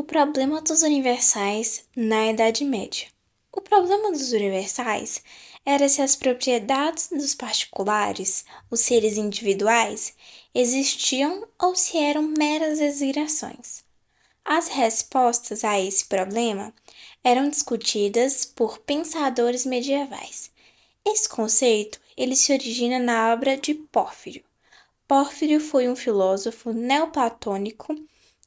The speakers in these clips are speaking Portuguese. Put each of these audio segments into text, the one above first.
problema dos universais na Idade Média. O problema dos universais era se as propriedades dos particulares, os seres individuais, existiam ou se eram meras designações. As respostas a esse problema eram discutidas por pensadores medievais. Esse conceito ele se origina na obra de Pórfirio. Pórfirio foi um filósofo neoplatônico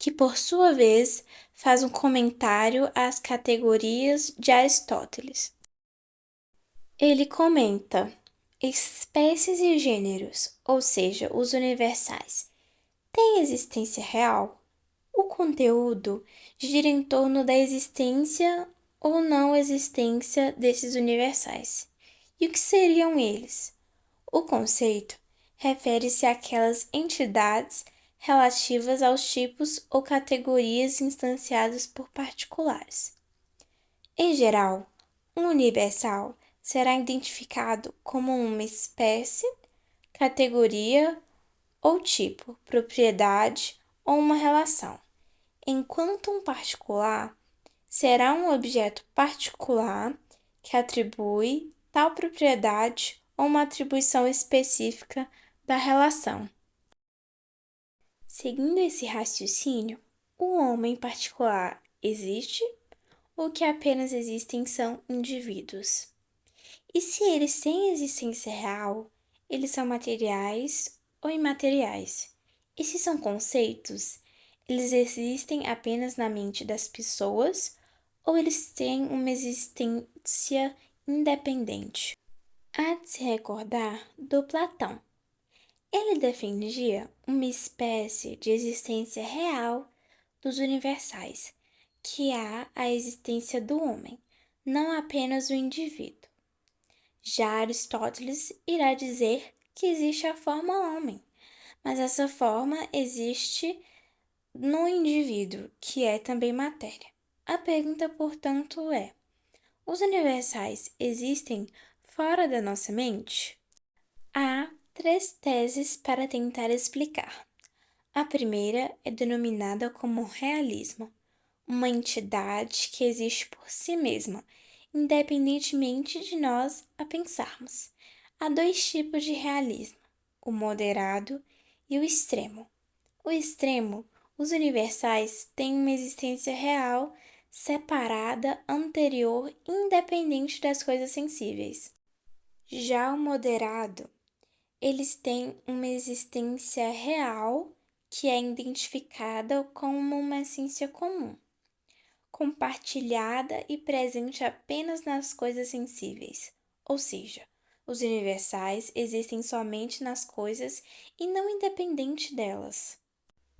que, por sua vez, faz um comentário às categorias de Aristóteles. Ele comenta: espécies e gêneros, ou seja, os universais, têm existência real? O conteúdo gira em torno da existência ou não existência desses universais. E o que seriam eles? O conceito refere-se àquelas entidades relativas aos tipos ou categorias instanciados por particulares. Em geral, um universal será identificado como uma espécie, categoria ou tipo, propriedade ou uma relação, enquanto um particular será um objeto particular que atribui tal propriedade ou uma atribuição específica da relação. Seguindo esse raciocínio, o homem particular existe ou que apenas existem são indivíduos? E se eles têm existência real, eles são materiais ou imateriais? E se são conceitos, eles existem apenas na mente das pessoas ou eles têm uma existência independente? Há de se recordar do Platão. Ele defendia uma espécie de existência real dos universais, que há a existência do homem, não apenas o indivíduo. Já Aristóteles irá dizer que existe a forma homem, mas essa forma existe no indivíduo, que é também matéria. A pergunta, portanto, é: os universais existem fora da nossa mente? Há três teses para tentar explicar. A primeira é denominada como realismo, uma entidade que existe por si mesma, independentemente de nós a pensarmos. Há dois tipos de realismo, o moderado e o extremo. O extremo, os universais têm uma existência real, separada, anterior, independente das coisas sensíveis. Já o moderado, eles têm uma existência real que é identificada como uma essência comum, compartilhada e presente apenas nas coisas sensíveis, ou seja, os universais existem somente nas coisas e não independente delas.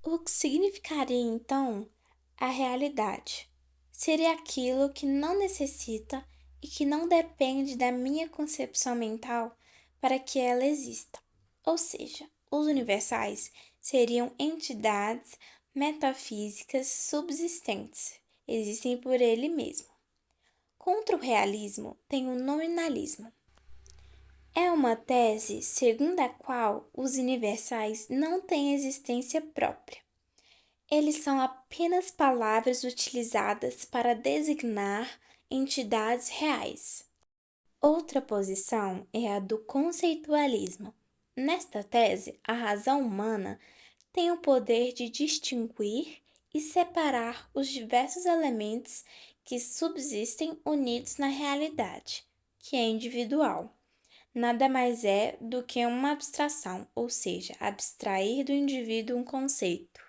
O que significaria então a realidade? Seria aquilo que não necessita e que não depende da minha concepção mental para que ela exista. Ou seja, os universais seriam entidades metafísicas subsistentes, existem por ele mesmo. Contra o realismo tem o nominalismo. É uma tese segundo a qual os universais não têm existência própria. Eles são apenas palavras utilizadas para designar entidades reais. Outra posição é a do conceitualismo. Nesta tese, a razão humana tem o poder de distinguir e separar os diversos elementos que subsistem unidos na realidade, que é individual. Nada mais é do que uma abstração, ou seja, abstrair do indivíduo um conceito.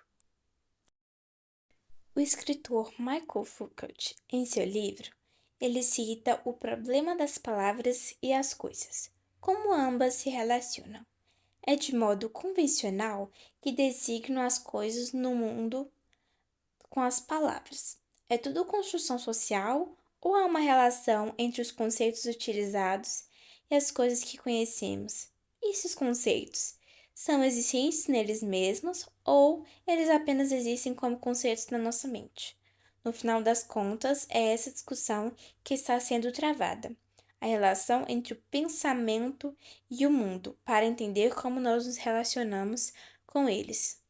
O escritor Michael Foucault, em seu livro, ele cita o problema das palavras e as coisas, como ambas se relacionam. É de modo convencional que designam as coisas no mundo com as palavras. É tudo construção social ou há uma relação entre os conceitos utilizados e as coisas que conhecemos? E esses conceitos são existentes neles mesmos ou eles apenas existem como conceitos na nossa mente? No final das contas, é essa discussão que está sendo travada. A relação entre o pensamento e o mundo, para entender como nós nos relacionamos com eles.